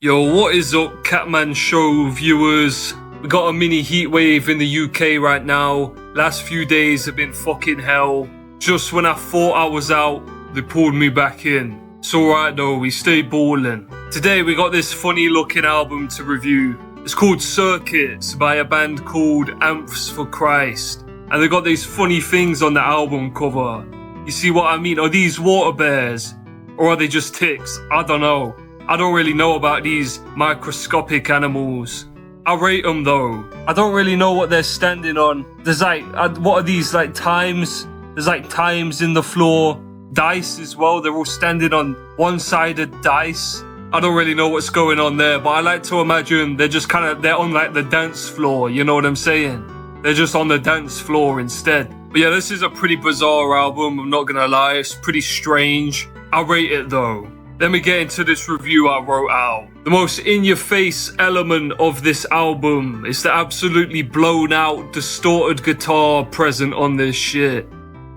Yo, what is up, Catman Show viewers? We got a mini heatwave in the UK right now. Last few days have been fucking hell. Just when I thought I was out, they pulled me back in. It's alright though, we stay ballin'. Today we got this funny looking album to review. It's called Circuits by a band called Amps for Christ. And they got these funny things on the album cover. You see what I mean? Are these water bears? Or are they just ticks? I don't know. I don't really know about these microscopic animals. I rate them though. I don't really know what they're standing on. There's what are these, times? There's times in the floor. Dice as well. They're all standing on one-sided dice. I don't really know what's going on there, but I like to imagine they're just they're on the dance floor, you know what I'm saying? They're just on the dance floor instead. But yeah, this is a pretty bizarre album, I'm not gonna lie. It's pretty strange. I rate it though. Let me get into this review I wrote out. The most in-your-face element of this album is the absolutely blown out, distorted guitar present on this shit.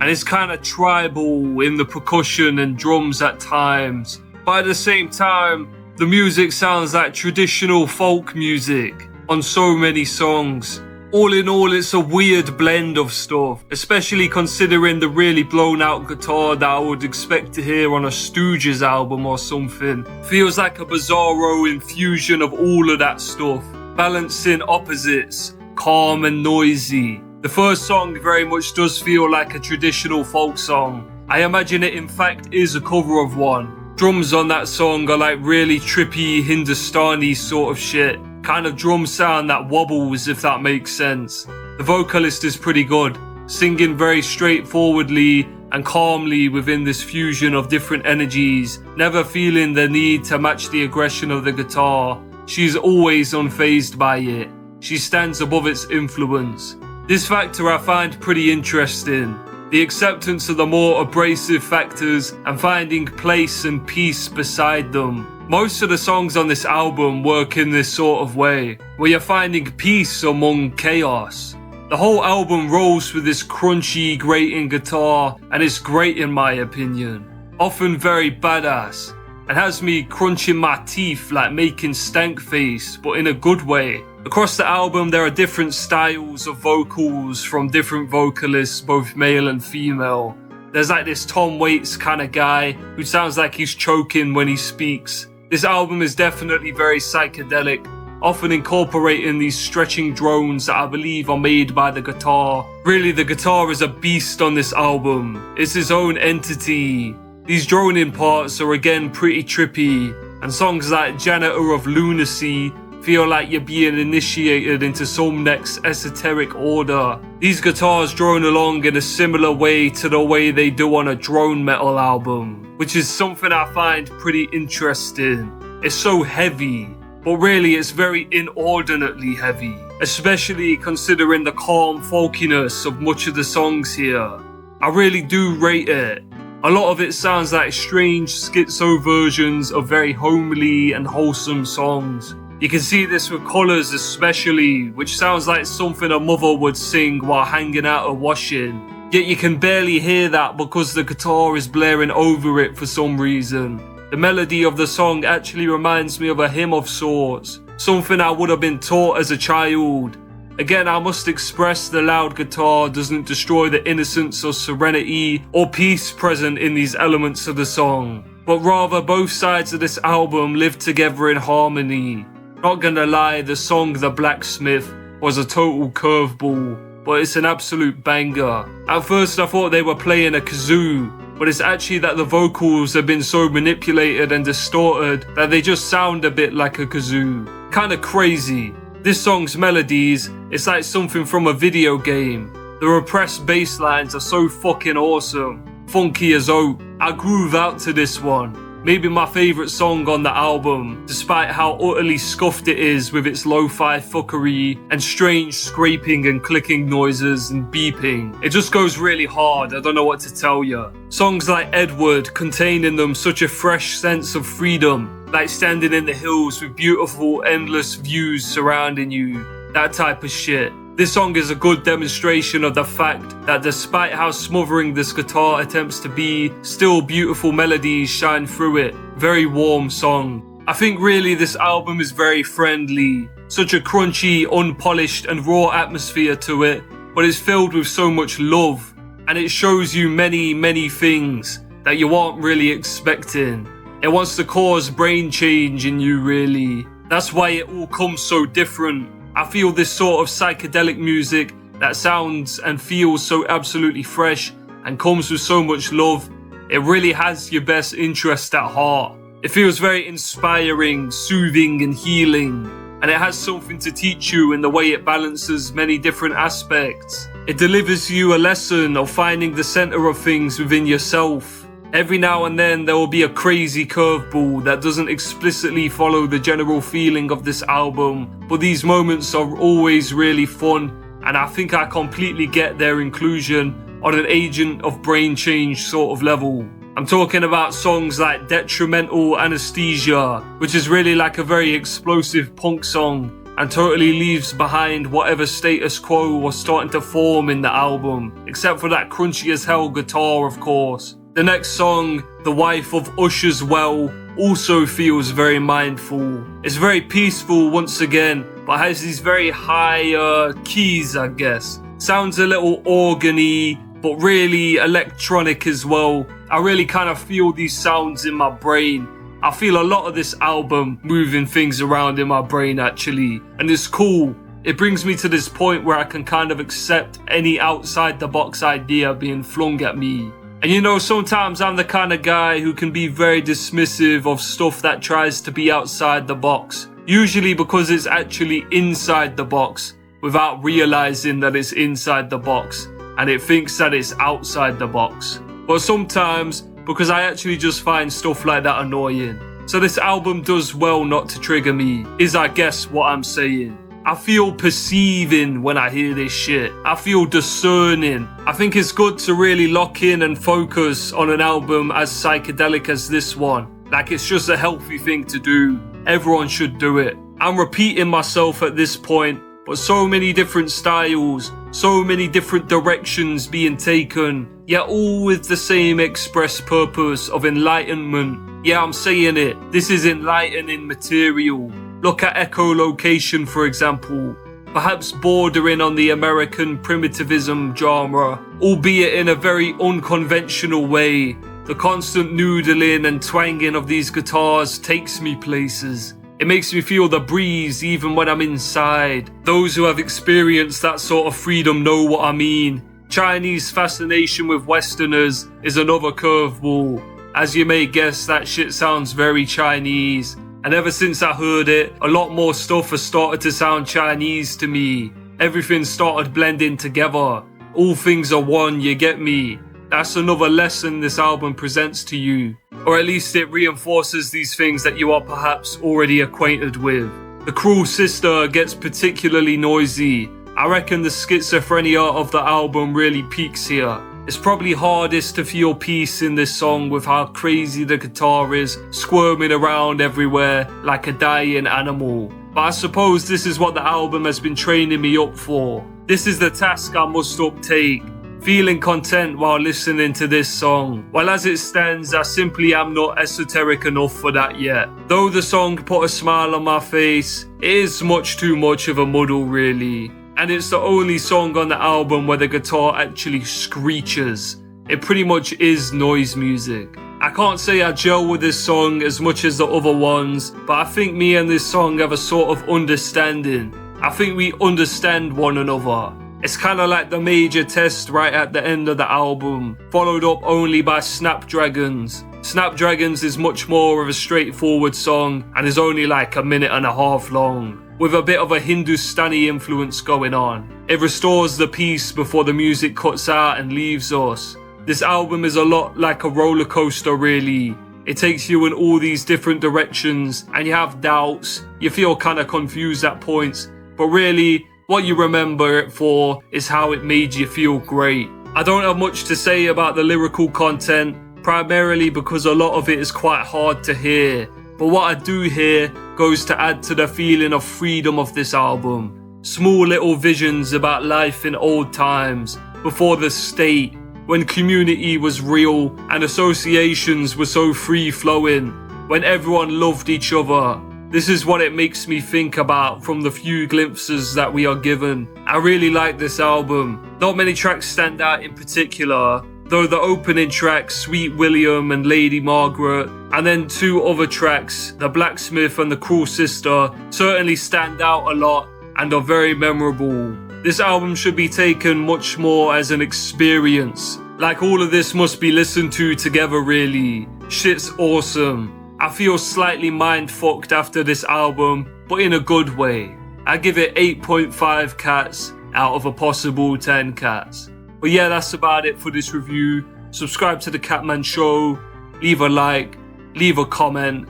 And it's kind of tribal in the percussion and drums at times. But at the same time, the music sounds like traditional folk music on so many songs. All in all, it's a weird blend of stuff, especially considering the really blown out guitar that I would expect to hear on a Stooges album or something. Feels like a bizarro infusion of all of that stuff, balancing opposites, calm and noisy. The first song very much does feel like a traditional folk song. I imagine it in fact is a cover of one. Drums on that song are really trippy Hindustani sort of shit. Kind of drum sound that wobbles, if that makes sense. The vocalist is pretty good, singing very straightforwardly and calmly within this fusion of different energies, never feeling the need to match the aggression of the guitar. She's always unfazed by it. She stands above its influence. This factor I find pretty interesting. The acceptance of the more abrasive factors and finding place and peace beside them. Most of the songs on this album work in this sort of way, where you're finding peace among chaos. The whole album rolls with this crunchy, grating guitar, and it's great in my opinion. Often very badass, and has me crunching my teeth like making stank face, but in a good way. Across the album there are different styles of vocals from different vocalists, both male and female. There's this Tom Waits kind of guy who sounds like he's choking when he speaks. This album is definitely very psychedelic, often incorporating these stretching drones that I believe are made by the guitar. Really, the guitar is a beast on this album. It's its own entity. These droning parts are again pretty trippy, and songs like Janitor of Lunacy feel like you're being initiated into some next esoteric order. These guitars drone along in a similar way to the way they do on a drone metal album, which is something I find pretty interesting. It's so heavy, but really it's very inordinately heavy, especially considering the calm folkiness of much of the songs here. I really do rate it. A lot of it sounds like strange schizo versions of very homely and wholesome songs. You can see this with colours especially, which sounds like something a mother would sing while hanging out or washing. Yet you can barely hear that because the guitar is blaring over it for some reason. The melody of the song actually reminds me of a hymn of sorts, something I would have been taught as a child. Again, I must express the loud guitar doesn't destroy the innocence or serenity or peace present in these elements of the song, but rather both sides of this album live together in harmony. Not gonna lie, the song The Blacksmith was a total curveball, but it's an absolute banger. At first I thought they were playing a kazoo, but it's actually that the vocals have been so manipulated and distorted that they just sound a bit like a kazoo. Kinda crazy. This song's melodies, it's like something from a video game. The repressed bass lines are so fucking awesome. Funky as oak. I groove out to this one. Maybe my favourite song on the album, despite how utterly scuffed it is with its lo-fi fuckery and strange scraping and clicking noises and beeping. It just goes really hard, I don't know what to tell you. Songs like Edward contain in them such a fresh sense of freedom, like standing in the hills with beautiful endless views surrounding you, that type of shit. This song is a good demonstration of the fact that despite how smothering this guitar attempts to be, still beautiful melodies shine through it. Very warm song. I think really this album is very friendly, such a crunchy, unpolished and raw atmosphere to it, but it's filled with so much love, and it shows you many things that you aren't really expecting. It wants to cause brain change in you really. That's why it all comes so different. I feel this sort of psychedelic music that sounds and feels so absolutely fresh and comes with so much love. It really has your best interest at heart. It feels very inspiring, soothing and healing. And it has something to teach you in the way it balances many different aspects. It delivers you a lesson of finding the center of things within yourself. Every now and then there will be a crazy curveball that doesn't explicitly follow the general feeling of this album, but these moments are always really fun, and I think I completely get their inclusion on an agent of brain change sort of level. I'm talking about songs like Detrimental Anesthesia, which is really like a very explosive punk song and totally leaves behind whatever status quo was starting to form in the album, except for that crunchy as hell guitar, of course. The next song, The Wife of Usher's Well, also feels very mindful. It's very peaceful once again, but has these very high keys, I guess. Sounds a little organy, but really electronic as well. I really kind of feel these sounds in my brain. I feel a lot of this album moving things around in my brain actually, and it's cool. It brings me to this point where I can kind of accept any outside the box idea being flung at me. And you know, sometimes I'm the kind of guy who can be very dismissive of stuff that tries to be outside the box, usually because it's actually inside the box without realizing that it's inside the box, and it thinks that it's outside the box. But sometimes because I actually just find stuff like that annoying. So this album does well not to trigger me, is I guess what I'm saying. I feel perceiving when I hear this shit. I feel discerning. I think it's good to really lock in and focus on an album as psychedelic as this one. Like, it's just a healthy thing to do. Everyone should do it. I'm repeating myself at this point, but so many different styles, so many different directions being taken, yet all with the same express purpose of enlightenment. Yeah, I'm saying it. This is enlightening material. Look at echolocation, for example, perhaps bordering on the American primitivism genre, albeit in a very unconventional way. The constant noodling and twanging of these guitars takes me places. It makes me feel the breeze even when I'm inside. Those who have experienced that sort of freedom know what I mean. Chinese fascination with Westerners is another curveball. As you may guess, that shit sounds very Chinese. And ever since I heard it, a lot more stuff has started to sound Chinese to me. Everything started blending together. All things are one, you get me? That's another lesson this album presents to you. Or at least it reinforces these things that you are perhaps already acquainted with. The Cruel Sister gets particularly noisy. I reckon the schizophrenia of the album really peaks here. It's probably hardest to feel peace in this song with how crazy the guitar is, squirming around everywhere like a dying animal. But I suppose this is what the album has been training me up for. This is the task I must uptake. Feeling content while listening to this song. Well, as it stands, I simply am not esoteric enough for that yet. Though the song put a smile on my face, it is much too much of a muddle really. And it's the only song on the album where the guitar actually screeches. It pretty much is noise music. I can't say I gel with this song as much as the other ones, but I think me and this song have a sort of understanding. I think we understand one another. It's kind of like the major test right at the end of the album, followed up only by Snapdragons. Snapdragons is much more of a straightforward song and is only like a minute and a half long, with a bit of a Hindustani influence going on. It restores the peace before the music cuts out and leaves us. This album is a lot like a roller coaster really. It takes you in all these different directions and you have doubts, you feel kind of confused at points, but really what you remember it for is how it made you feel great. I don't have much to say about the lyrical content, primarily because a lot of it is quite hard to hear. But what I do hear goes to add to the feeling of freedom of this album. Small little visions about life in old times, before the state, when community was real and associations were so free-flowing. when everyone loved each other. This is what it makes me think about from the few glimpses that we are given. I really like this album. Not many tracks stand out in particular, though the opening track, Sweet William and Lady Margaret, and then two other tracks, The Blacksmith and The Cruel Sister, certainly stand out a lot and are very memorable. This album should be taken much more as an experience. Like, all of this must be listened to together really. Shit's awesome. I feel slightly mind-fucked after this album, but in a good way. I give it 8.5 cats out of a possible 10 cats. But yeah, that's about it for this review. Subscribe to The Catman Show, leave a like, leave a comment.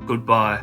Goodbye.